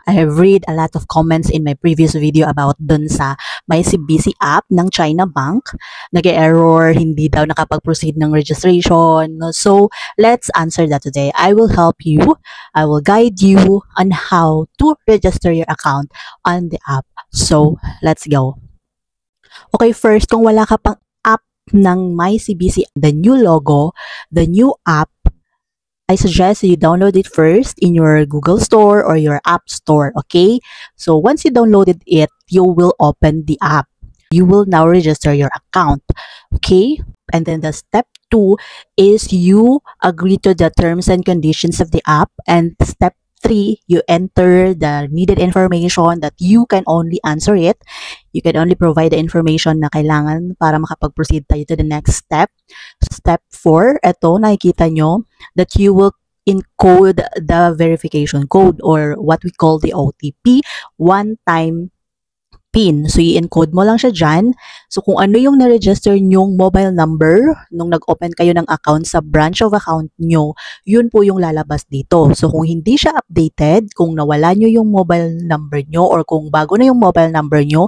I have read a lot of comments in my previous video about dun sa MyCBC app ng China Bank. Nag-error, hindi daw nakapag-proceed ng registration. So, let's answer that today. I will help you. I will guide you on how to register your account on the app. So, let's go. Okay, first, kung wala ka pang app ng MyCBC, the new logo, the new app, I suggest you download it first in your Google Store or your App Store, okay? So once you downloaded it, you will open the app. You will now register your account, okay? And then the step 2 is you agree to the terms and conditions of the app. And step 3, you enter the needed information that you can only answer it. You can only provide the information na kailangan para makapag-proceed tayo to the next step. Step 4, ito nakikita nyo that you will encode the verification code or what we call the OTP, one-time PIN. So, i-encode mo lang siya dyan. So, kung ano yung na-register nyong mobile number nung nag-open kayo ng account sa branch of account nyo, yun po yung lalabas dito. So, kung hindi siya updated, kung nawala nyo yung mobile number nyo or kung bago na yung mobile number nyo,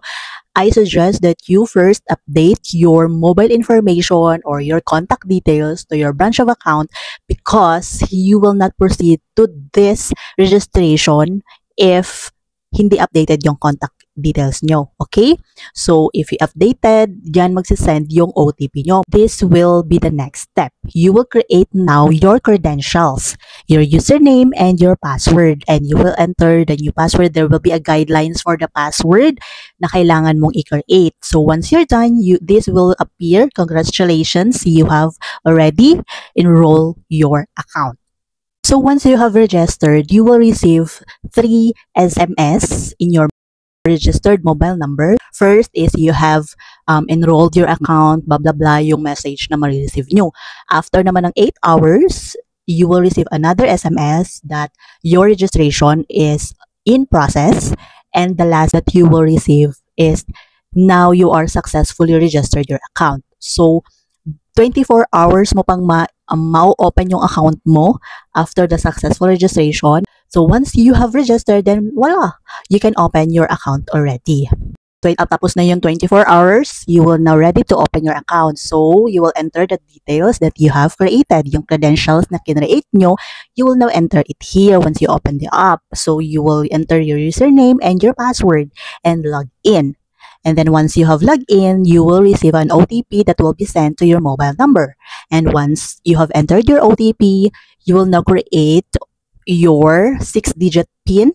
I suggest that you first update your mobile information or your contact details to your branch of account because you will not proceed to this registration if hindi updated yung contact details nyo. Okay? So, if you updated, yan magsisend yung OTP nyo. This will be the next step. You will create now your credentials, your username and your password. And you will enter the new password. There will be a guidelines for the password na kailangan mong i-create. So, once you're done, this will appear. Congratulations, you have already enrolled your account. So, once you have registered, you will receive 3 SMS in your registered mobile number. First is you have enrolled your account, blah, blah, blah, yung message na ma-receive nyo. After naman ng 8 hours, you will receive another SMS that your registration is in process. And the last that you will receive is now you are successfully registered your account. So, 24 hours mo pang ma-open yung account mo after the successful registration. So, once you have registered, then voila, you can open your account already. So, tapos na yung 24 hours, you will now ready to open your account. So, you will enter the details that you have created. Yung credentials na kinreate nyo, you will now enter it here once you open the app. So, you will enter your username and your password and log in. And then once you have logged in, you will receive an OTP that will be sent to your mobile number. And once you have entered your OTP, you will now create your 6-digit PIN